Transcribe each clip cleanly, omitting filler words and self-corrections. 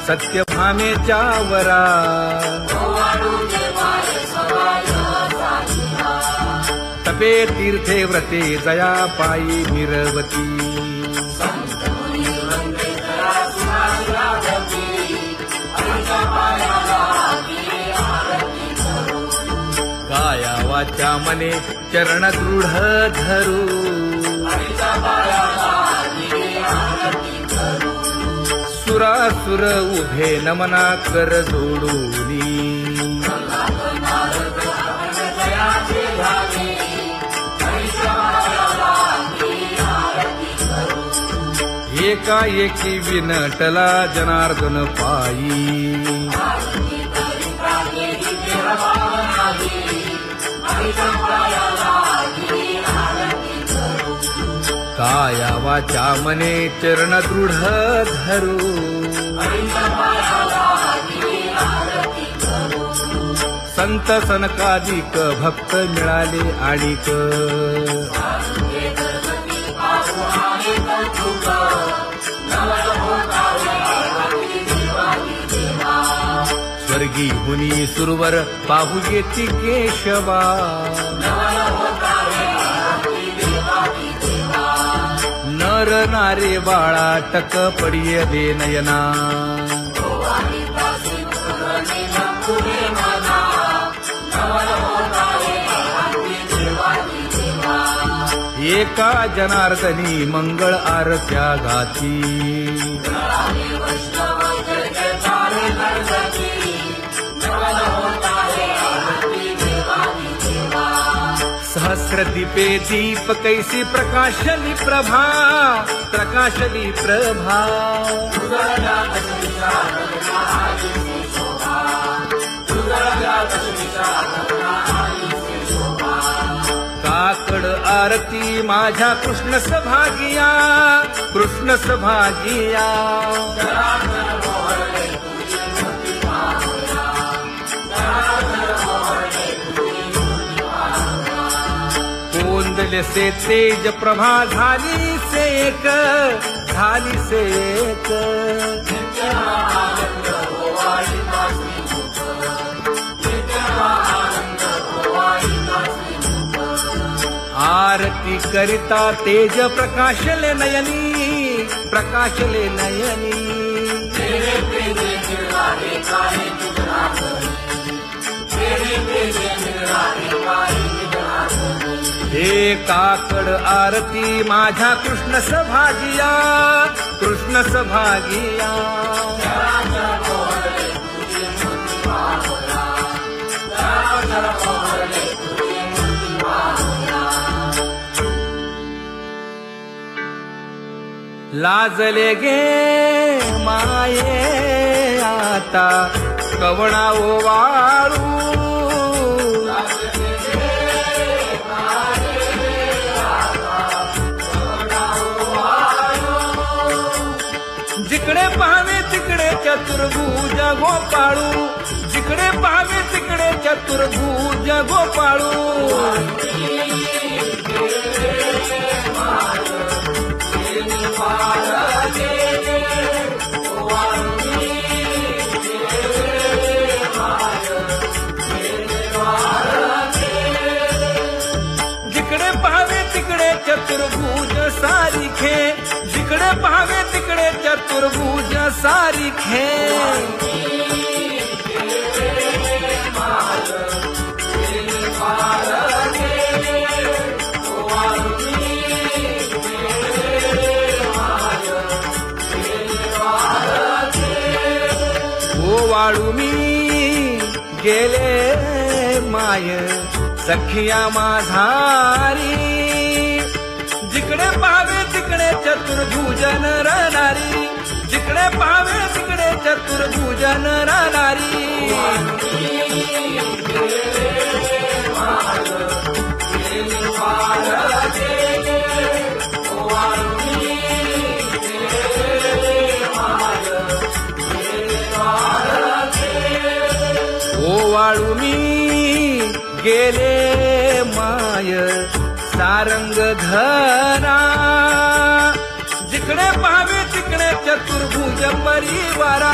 सत्यभामेच्या वरा तपे तीर्थे व्रते जया पायी मिरवती काया वाचा मने चरण दृढ धरू सुरासुर उभे नमना कर जोडूनी एकाएकी विनटला जनार्दन पायी काया वाचा मने चरण दृढ धरू संत सनकादिक भक्त मिळाले आणिक स्वर्गी हुनी सुरवर पाहू येती केशवा नर नारे बाळा टक पडिय दे नयना एका जनार्दनी मंगळ आरत्या गाती सहस्र दीपे दीप कैसी प्रकाशली प्रभा प्रकाशली प्रभा काकड आरती माझ्या कृष्ण सभागिया कृष्ण सभागिया कोंदले से तेज प्रभा झाली सेक झाली सेक आरती करिता तेज प्रकाशले नयनी प्रकाशले नयनी हे काकड आरती माझ्या कृष्ण सभागिया कृष्ण सभागिया लाजले गे माये आता कवणा ओवाळू जिकडे पाहावे तिकडे चतुर्भुज गोपाळू जिकडे पाहावे तिकडे चतुर्भुज गोपाळू जिकडे पाहावे तिकडे चतुर्भुज सारिखे जिकडे पाहावे तिकडे चतुर्भुज सारिखे ओवाळू मी गेले माय सखिया माझारी जिकडे पाहावे तिकडे चतुर्भुज नर नारी जिकडे पाहावे तिकडे चतुर्भुज नर नारी ओवाळू मी गेले माय सारंग धरा जिकडे पाहावे तिकडे चतुर्भुज परिवारा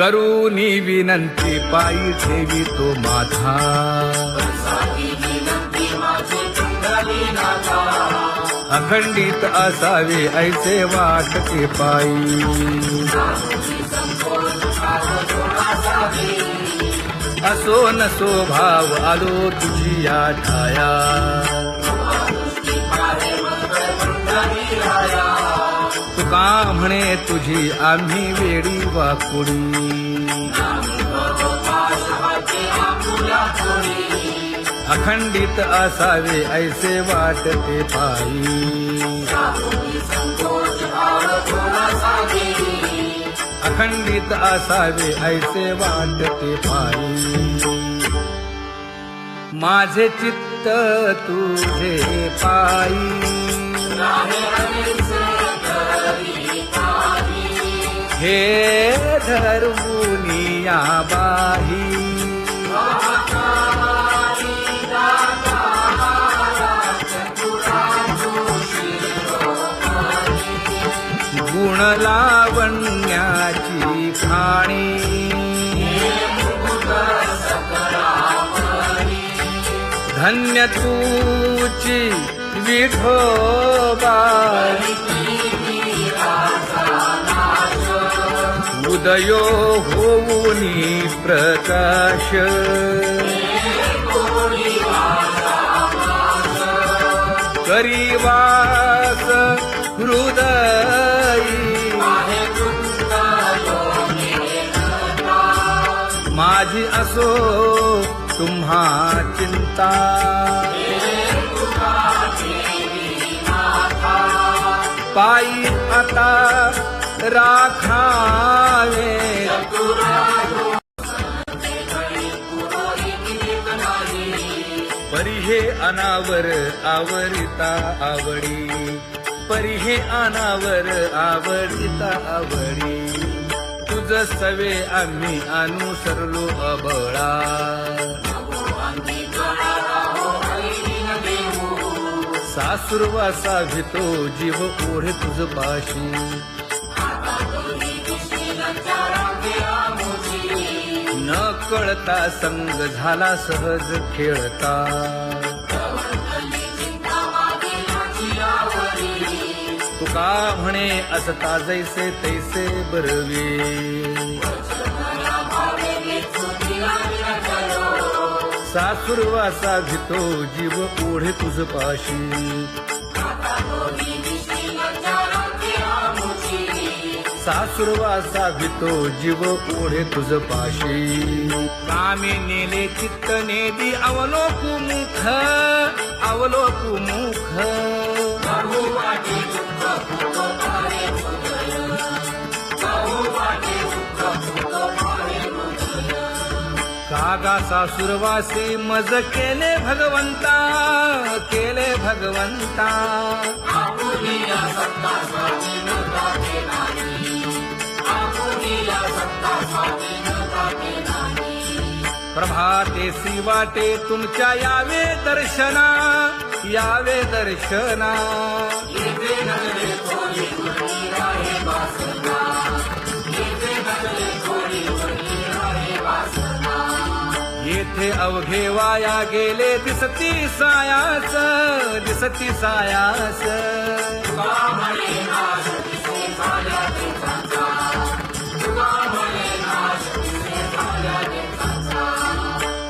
करूनी विनंती पायी ठेवी तो माथा अखंडित असावे ऐसे वाटते पायी असो नसो भाव आलो तुझी या ठाया तुका म्हणे तुझी आम्ही वेडी वाकुडी अखंडित असावे ऐसे वाटते पायी अखंडित असावे ऐसे वाटते पायी माझे चित्त तुझे पायी हे धर्मुनिया बाही गुण लावण्याची खाणी धन्य तूची विठोबा उदयो होऊनी प्रकाश करीवास हृदयी माझी असो तुम्हा चिंता पायी आता राखावे परी हे अनावर आवरिता आवडी परी हे अनावर आवडिता आवडी तुझ सवे आम्ही अनुसरलो अबळा सासुरवासा भितो जीव ओढे तुझ पाशी न कळता संग झाला सहज खेळता तुका म्हणे असता जैसे तैसे बरवे सासुरवासा भितो जीव ओढे तुझ पाशी सासुरवासा भितो जीव ओढे तुझ पाशी कामे नेले चित्त नेदी अवलोकु मुख अवलोकु मुख कागा सासुरवासी मज केले भगवंता केले भगवंता प्रभाते सी वाटे तुमच्या यावे दर्शना यावे दर्शना येथे अवघे वाया गेले दिसती सायास दिसती सायास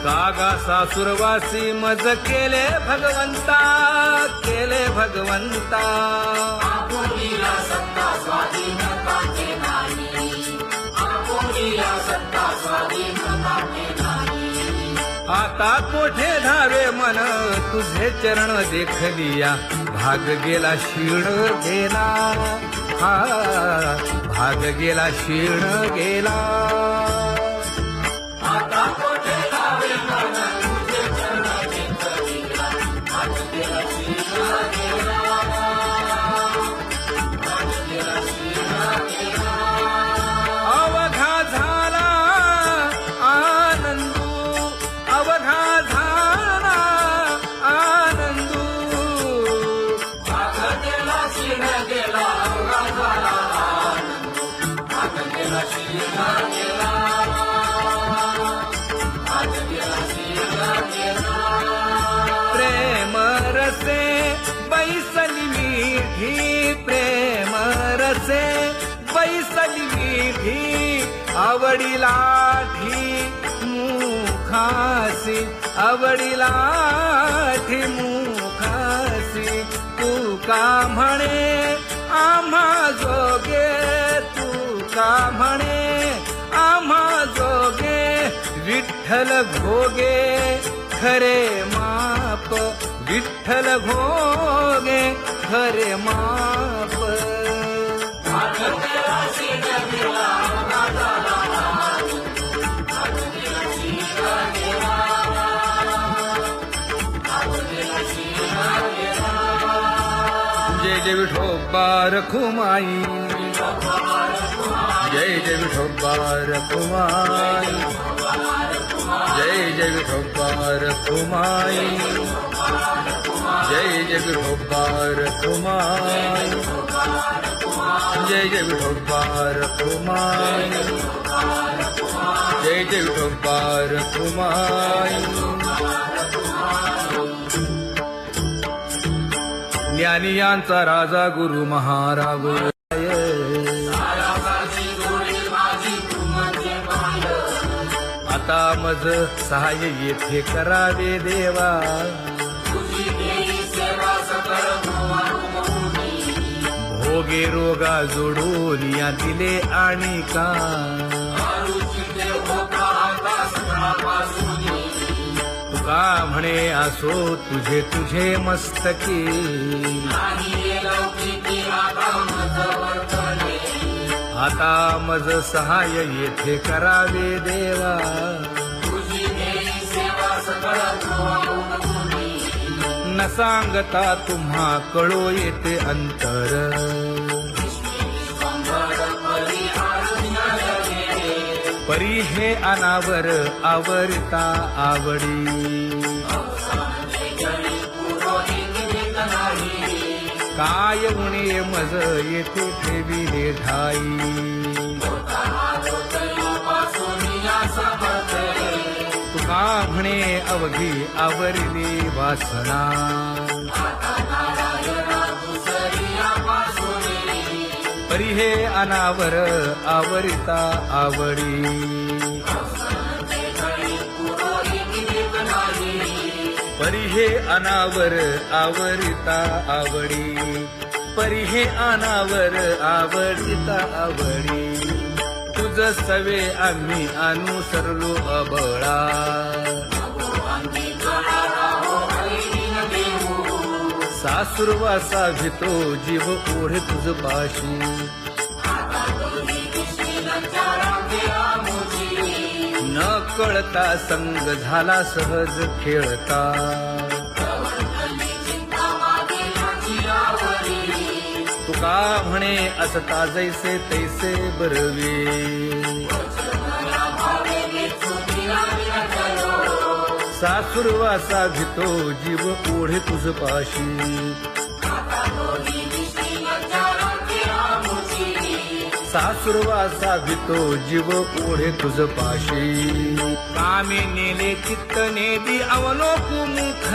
कागा सासुरवासी मज केले भगवंता केले भगवंता आता कोठे धावे मन तुझे चरण देखलिया भाग गेला क्षीण गेला हा भाग गेला क्षीण गेला आता कोठे धावे मन तुझे चरण देखलिया भाग गेला क्षीण गेला अवघा झाला आनंदू अवघा झाला आनंदू भाग गेला क्षीण गेला अवघा झाला आनंदू भाग गेला क्षीण गेला मुखासे बैसली विधी आवडिलाठी मुखासी आवडिलाठी मुखासी तू का म्हणे आम्हा जोगे तू का म्हणे आम्हा जोगे विठ्ठल भोगे खरे माप विठ्ठल भोगे खरे माप जय जय विठोबा रखुमाई जय जय विठोबा रखुमाई जय जय विठोबा रखुमाई जय जय विठोबा रखुमाई जय जय विठोबा रखुमाई जय जय विठोबा रखुमाई ज्ञानियांचा राजा गुरु महाराज आता मज सहाय्य येथे करावे देवा भोगे रोगा जोडून या दिले आणि का तुका म्हणे असो तुझे तुझे मस्तकी आता मज सहाय्य येथे करावे देवा न सांगता तुम्हा कळो येते अंतर परी हे अनावर आवरता आवडी काय उणे मज येथे ठेविले ठाई तुका म्हणे अवघी आवरली वासना परी हे अनावर आवरिता आवडी परी हे अनावर आवरिता आवडी परी हे अनावर आवडिता आवडी तुझ सवे आम्ही अनुसरलो अबळा सासुरवासा भितो जीव ओढे तुझ पाशी न कळता संग झाला सहज खेळता तुका म्हणे असता जैसे तैसे बरवे सासुरवासा भितो जीव ओढे तुझ पाशी सासुरवासा भितो जीव ओढे तुझ पाशी कामे नेले चित्त नेदी अवलोकु मुख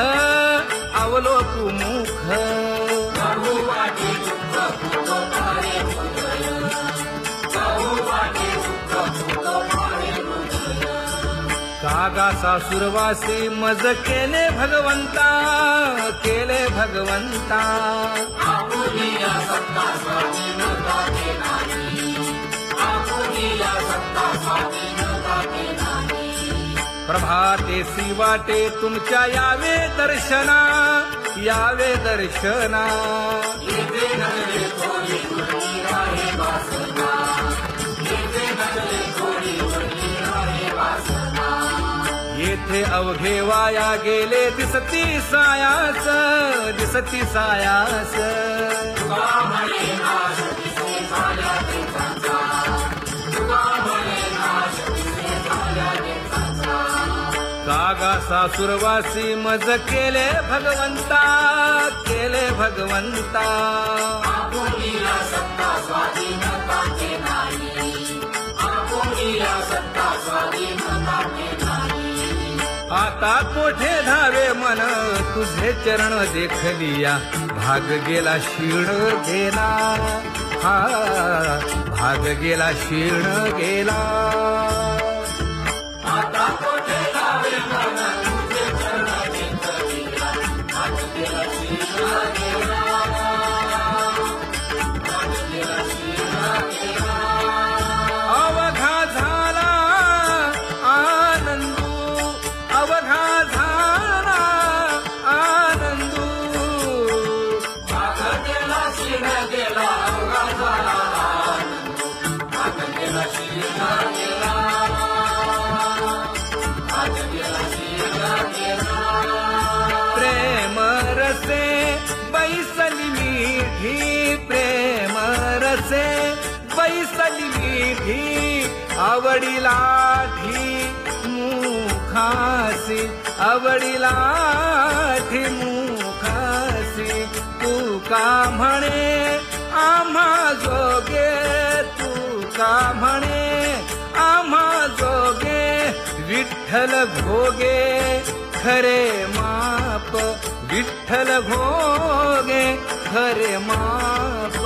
अवलोकु मुख कागा सासुरवासी मज केले भगवंता केले भगवंता प्रभाते सी वाटे तुमच्या यावे दर्शना यावे दर्शना येथे अवघे वाया गेले दिसती सायास दिसती सायास कागा सासुरवासी मज केले भगवंता केले भगवंता आता कोठे धावे मन तुझे चरण देखलिया भाग गेला शीण गेला हा भाग गेला क्षीण गेला अवघा झाला आनंदू अवघा झाला आनंदू भाग गेला क्षीण गेला अवघा झाला भाग गेला क्षीण गेला भाग गेला क्षीण गेला प्रेम रसे बैसली मीठी प्रेम रसे बैसली मीठी आवडीला मुखासी आवडीला मुखासी तू का म्हणे आम्हा जोगे तू का म्हणे आम्हा जोगे विठ्ठल भोगे खरे माप विठ्ठल भोगे खरे माप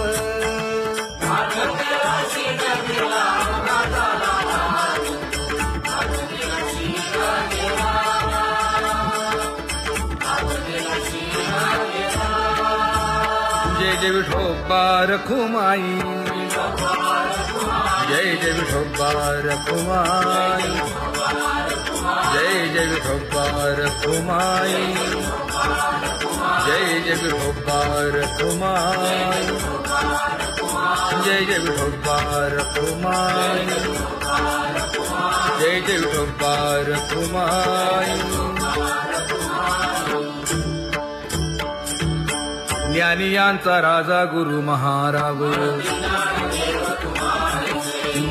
जय जय विठोबा रखुमाई जय जय विठोबा रखुमाई जय जय विठोबा रखुमाई जय जय विठोबा रखुमाई जय जय विठोबा रखुमाई जय जय विठोबा रखुमाई ज्ञानियांचा राजा गुरु महाराज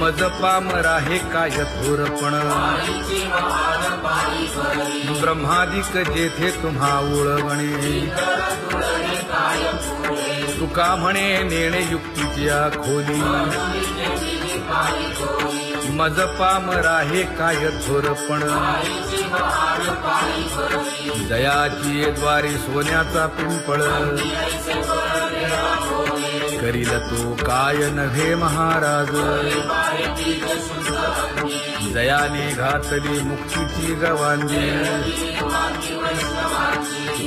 मज पामरा हे काय थोरपण ब्रह्मादिक जेथे तुम्हा उळवणे तुका म्हणे नेणे युक्तीच्या खोली मज पामरा हे काय थोरपण दयाची द्वारी सोन्याचा पिंपळ करील तो काय नव्हे महाराज दयाने घातली मुक्तीची गवांगी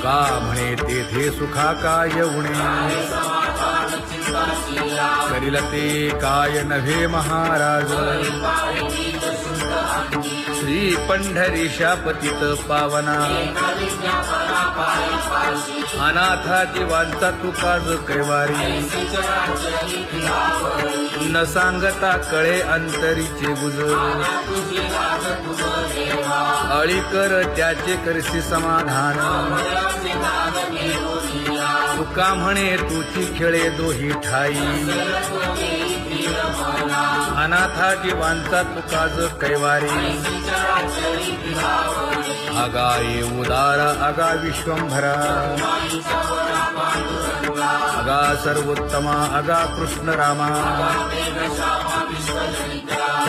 का म्हणे तेथे सुखा काय उणे करील ते काय नव्हे महाराज श्री पंढरी शापतित पावना अनाथा जीवांचा तुकाज कैवारी न सांगता कळे अंतरीचे गुजर अळी कर त्याचे करशी समाधान तुका म्हणे तुची खेळे दोही ठाई अनाथा जीवांचा तुकाज कैवारी आगा ये उदारा आगा विश्वंभरा आगा सर्वोत्तमा आगा कृष्ण रामा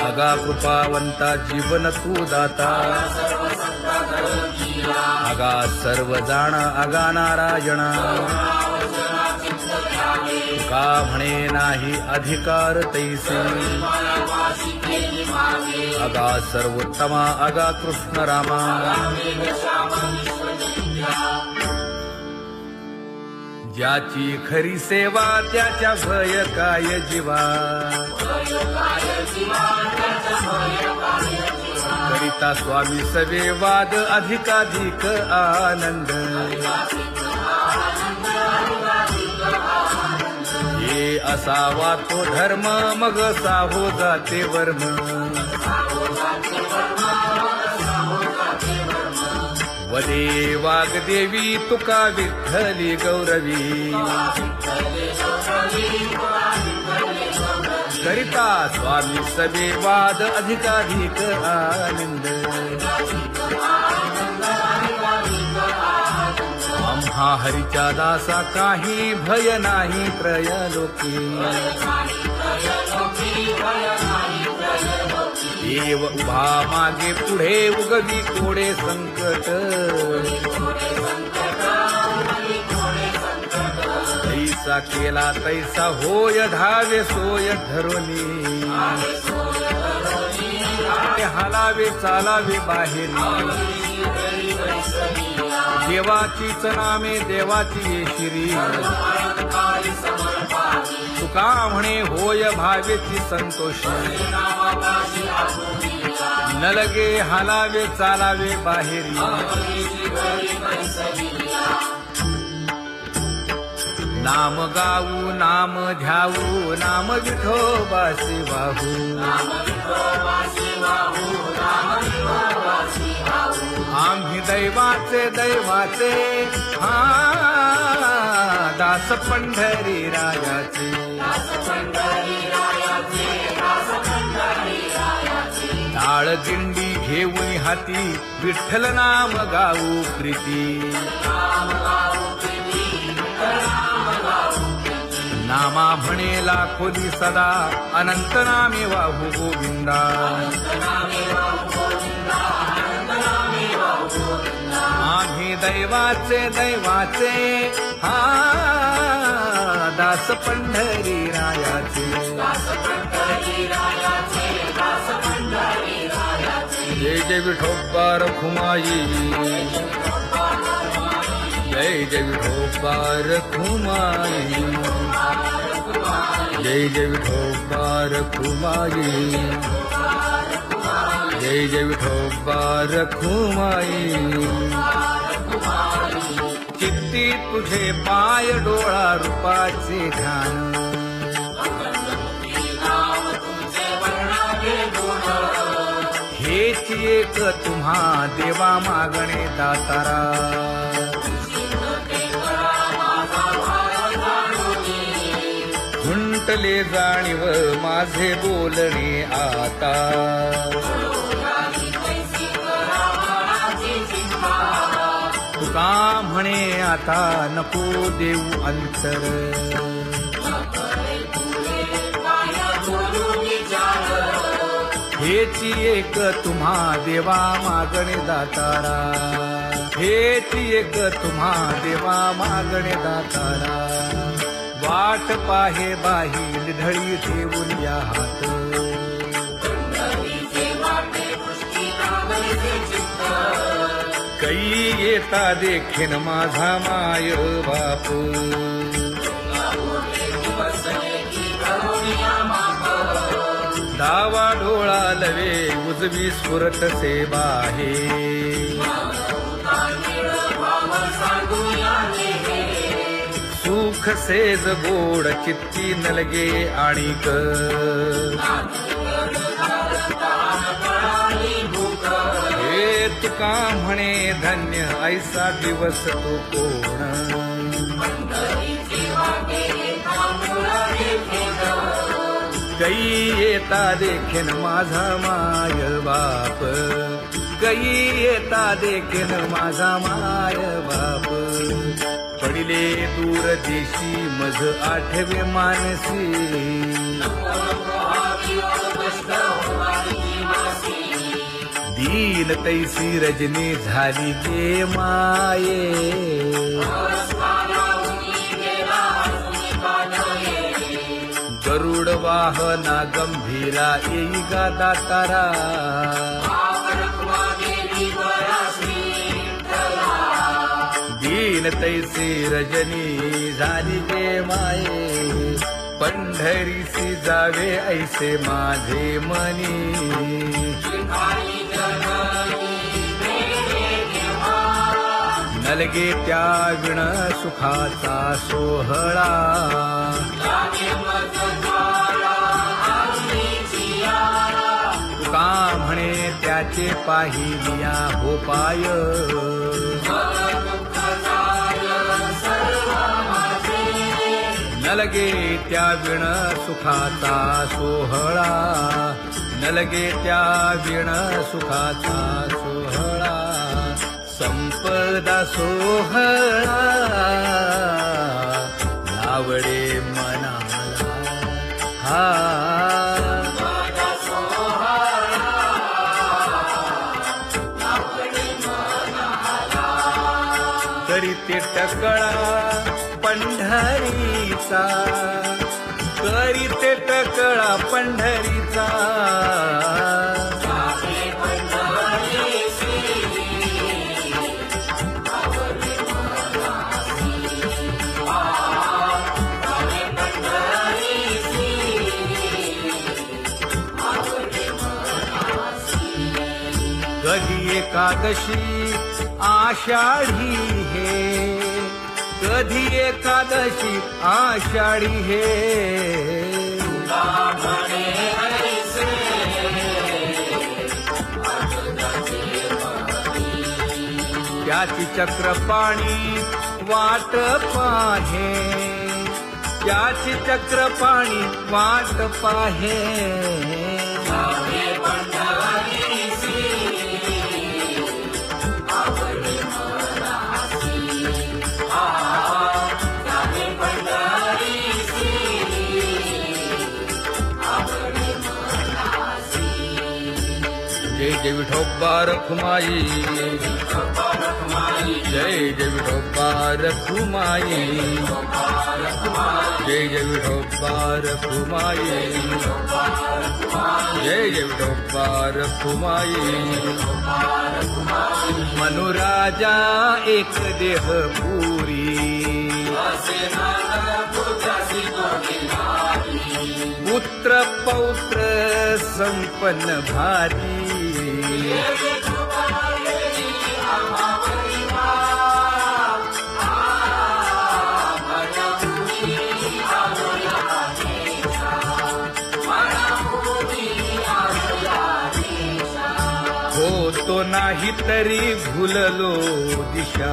आगा कृपावंता जीवन तू दाता आगा सर्व जाणा आगा नारायणा का म्हणे नाही अधिकार तैसे आगा सर्वोत्तमा आगा कृष्ण रामा ज्याची खरी सेवा त्याच्या भय काय जीवा करिता स्वामी सवे वाद अधिकाधिक आनंद हे असावा तो धर्म मग साहो जाते वर्म वदे वाग्देवी तुका विठ्ठली गौरवी करिता स्वामी सवे वाद अधिकाधिक आनंद आम्हा हरीच्या दासा काही भय नाही त्रयलोकी देव उभा मागे पुढे उगवी कोडे संकट जैसा केला तैसा होय धावे सोय धरुनी हालावे चालावे बाहेरी देवाचीच नामे देवाची येशिरी तुका म्हणे होय भावेची संतोषी न लगे हालावे चालावे बाहेरी नाम गाऊ नाम ध्याऊ नाम विठोबासी वाहू आम्ही दैवाचे दैवाचे हा दास पंढरी रायाचे टाळ दिंडी घेऊन हाती विठ्ठल नाम गाऊ प्रीती नामा म्हणेला खोली सदा अनंत नामे वाहू गोविंदा आम्ही दैवाचे दैवाचे हा दास पंढरी रायाचे जय जय विठोबा रखुमाई जय जय विठोबा रखुमाई जय जय विठोबा रखुमाई जय जय विठोबा रखुमाई चित्ती तुझे पाय डोळा रूपाचे ध्यान हेच एक तुम्हा देवा मागणे दातारा खुंटले जाणीव माझे बोलणे आता तुका म्हणे आता नको देऊ अंतर हेची एक तुम्हा देवा मागणे दातारा हेची एक तुम्हा देवा मागणे दातारा वाट पाहे बाही ढळी ठेवून या हात कै येता देखीन माझा माय बाप डावा डोळा लवे उजवी स्फुरत से बाहे सुख सेज गोड चित्ती नलगे आणिक हे तुका म्हणे धन्य ऐसा दिवस तो कोण कै येता देखीन माझा माय बाप कै येता देखीन माझा माय बाप पडिले दूर देशी मज आठवे मानसी दीन तैसी रजनी झाली गे माये गरुड वाहना गंभीरा येई गा दातारा दीन तैसी रजनी झाली गे माये पंढरीसी जावे ऐसे माझे मनी नलगे त्या विण सुखाचा सोहळा तुका म्हणे त्याचे पाहिलिया हो पाय नलगे त्या विण सुखाचा सोहळा नलगे त्या विण सुखाचा सोहळा संपदा सोहळा लावडे मनाला हा तरी ते टकळा पंढरीचा वारीचा, करीते टकळा पंढरीचा. कधी एकादशी आषाढी हे, कधी एकादशी आषाढी हे. त्याची चक्रपाणी वाट पाहे, त्याची चक्रपाणी वाट पाहे. जय जय विठोबा रखुमाई, जय जय विठोबा रखुमाई, जय जय विठोबा रखुमाई, जय जय विठोबा रखुमाई. मनुराजा एक देह पुरी, पुत्र पौत्र संपन्न भारी. होतो नाही तरी भुललो दिशा,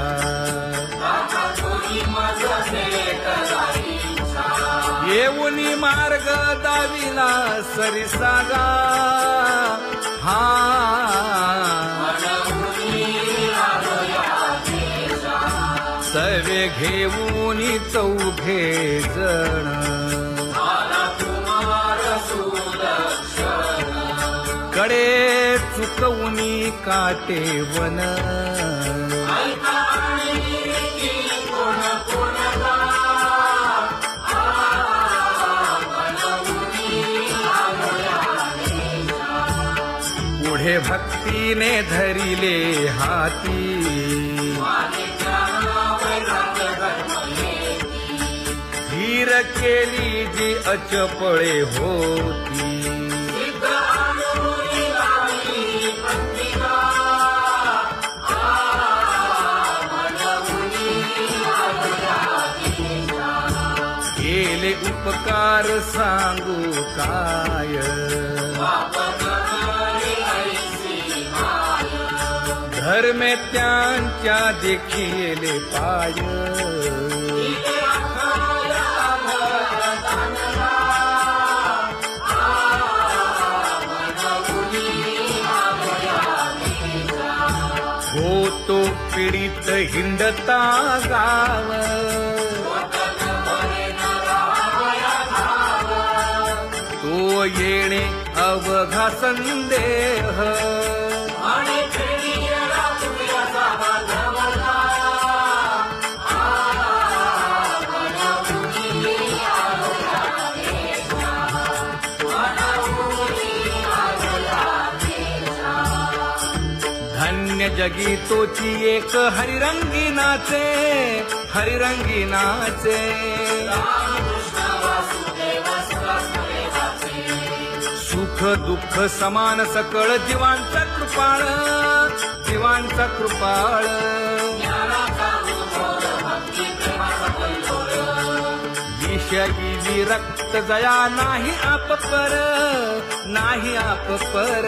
येऊनी मार्ग दाविला सरिसागा. हा सर्वे घेऊनी चौघे जण, कडे चुकवूनी काटे वन. पुढे भक्तीने धरिले हाती, धीर केली जी अचपळे होती. केले उपकार सांगू काय, धर्मे त्यांच्या देखिले पाय. होतो पीडित हिंडता गाव, तो येणे अवघा संदेह. धन्य जगी तोची एक हरिरंगी नाचे, हरिरंगी नाचे. सुख दुःख समान सकळ जीवांचा कृपाळ, जीवांचा कृपाळ. विषयी विरक्त जया नाही आप पर, नाही आप पर.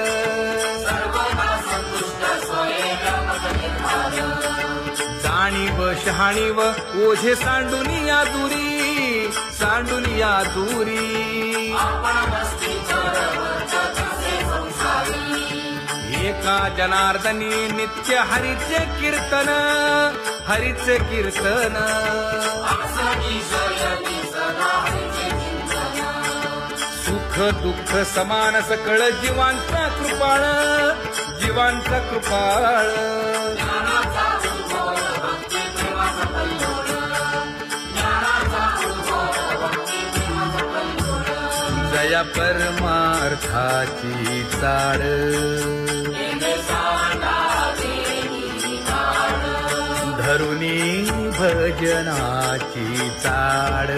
जाणीव शहाणीव ओझे सांडुनिया दुरी, सांडुनिया दुरी. एका जनार्दनी नित्य हरीचे कीर्तन, हरीचे कीर्तन. सुख दुःख समान सकळ जीवांचा कृपाळ, जीवांचा कृपाळ. जया परमार्थाची चाळ धरुणी भजनाची चाळ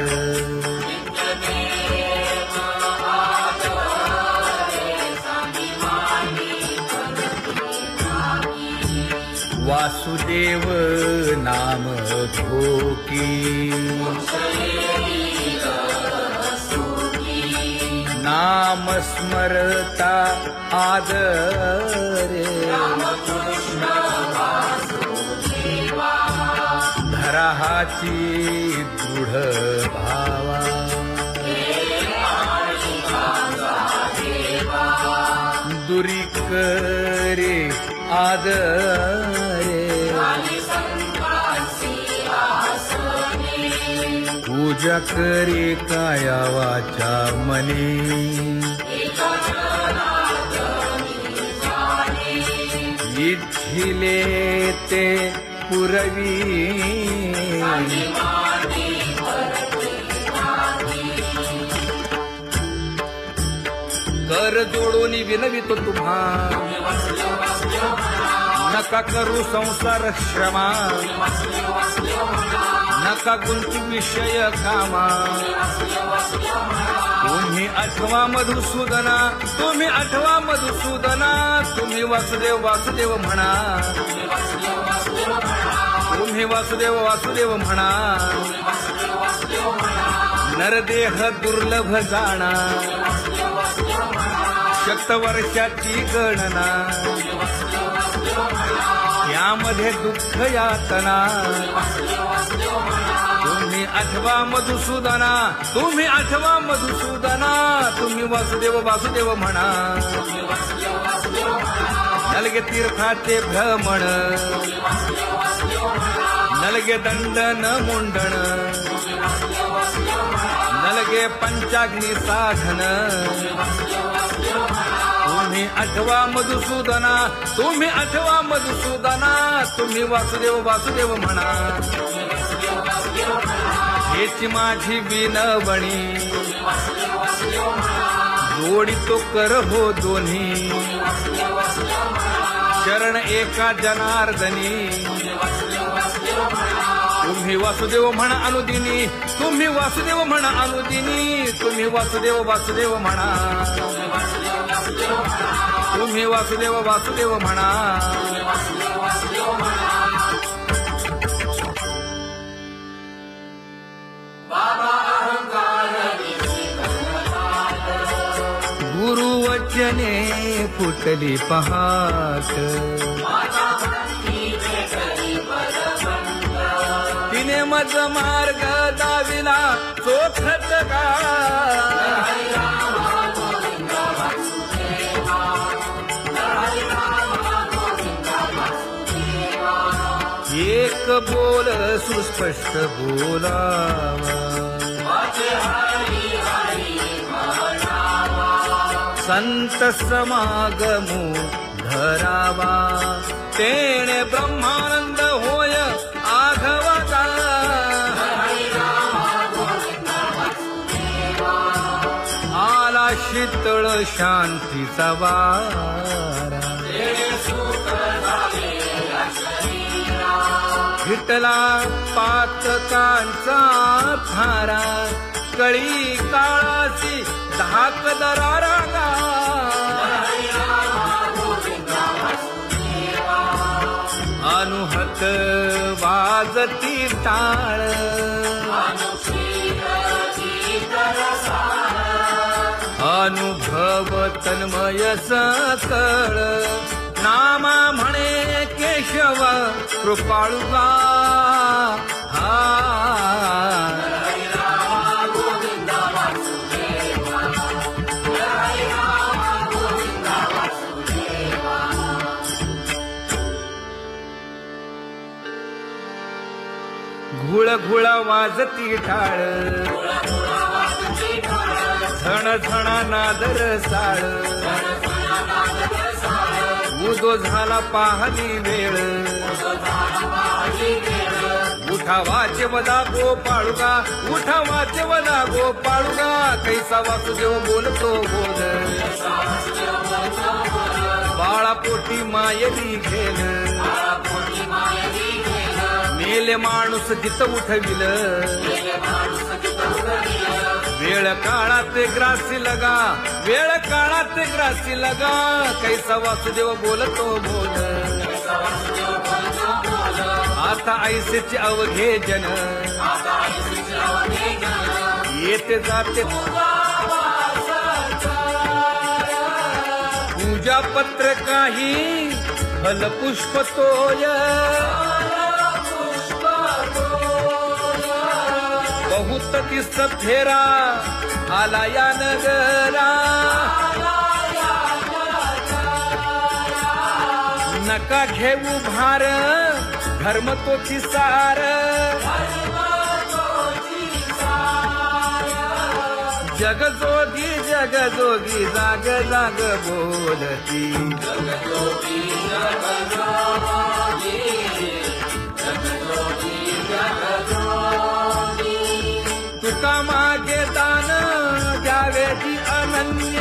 वासुदेव नाम घोकी नाम स्मरता आदरे धराहाची दृढ भावा दुरी करे आदरे पूजा करे काया वाचा मने इच्छिले ते पुरवी कर जोडून विनवितो तुम्हा नका करू संसार श्रमा नका गुंती विषय कामा तुम्ही आठवा मधुसूदना तुम्ही आठवा मधुसूदना तुम्ही वासुदेव वासुदेव म्हणा तुम्ही वासुदेव वासुदेव म्हणा नरदेह दुर्लभ जाणा शतवर्षाची गणना यामध्ये दुःख यातना तुम्ही आठवा मधुसूदना तुम्ही आठवा मधुसूदना तुम्ही वासुदेव वासुदेव म्हणा नलगे तीर्थाचे भ्रमण नलगे दंडन मुंडण नलगे पंचाग्नी साधन तुम्ही आठवा मधुसूदना तुम्ही आठवा मधुसूदना तुम्ही वासुदेव वासुदेव म्हणा हेची माझी विनवणी जोडी तो कर हो दोन्ही शरण एका जनार्दनी तुम्ही वासुदेव म्हणा अनुदिनी तुम्ही वासुदेव म्हणा अनुदिनी तुम्ही वासुदेव वासुदेव म्हणा तुम्ही वासुदेव वासुदेव म्हणा गुरुवचने फुटली पहाट तिने मज मार्ग दाविला चोखत का एक बोल सुस्पष्ट बोलावा संत समागमू धरावा तेणे ब्रह्मानंद होय आघवता आला शीतळ शांतीचा वारा हिटला पातकांचा थारा कळी काळाची धाक दरारा अनुहत वाजती टाळ अनुभव तन्मय सकळ नामा म्हणे केशव कृपाळुगा हा घुळ घुळ वाजती टाळ झण झण नादर साळ उदो झाला पाहली वेळ उठा वाचवला गोपाळुका, उठा वाचवला गोपाळुका, कैसा वासुदेव बोलतो बोल, बाळा पोटी मायली घेल, मेले माणूस जित उठविल, वेळ काळात ग्रासी लगा, वेळ काळात ग्रासी लगा, कैसा वासुदेव बोलतो बोल, आता ऐसेचे अवघे जन, येते जाते पूजा पत्र काही फल पुष्प तोय, बहुत दिस फेरा आला या नगरा, नका घेऊ भार धर्म तोची सार, जगजोगी जगजोगी जाग जाग बोलती, तुका मागे दान द्यावेची अनन्य,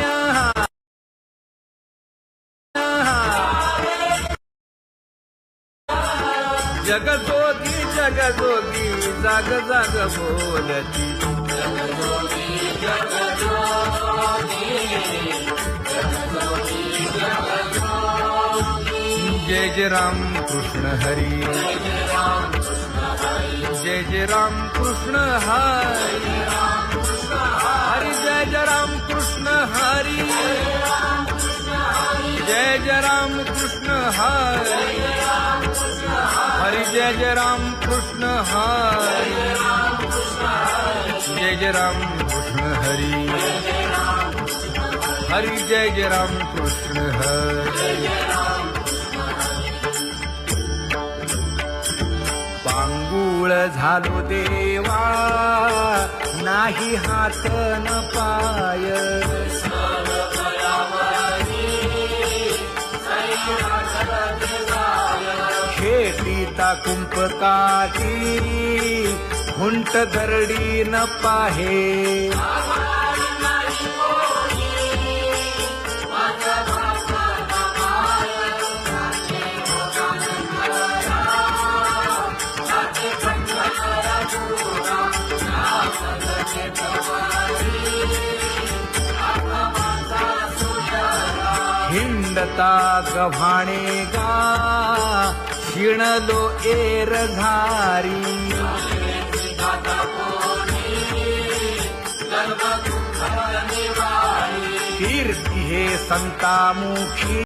जगजोगी जगजोगी जाग जाग बोलती, जय जय राम कृष्ण हरी, जय जय राम कृष्ण हरी, हरी जय जय राम कृष्ण हरी, जय जय राम कृष्ण हरी, हरी जय जय राम कृष्ण हरी, जय जय राम कृष्ण हरी, हरी जय जय राम कृष्ण हरी. पांगुळ झालो देवा नाही हात न पाय, खेटीता कुंपकाची हुंट दरडी न पाहे, हिंडता गव्हाणे गा शिणलो एर घारी, कीर्ती हे संतामुखी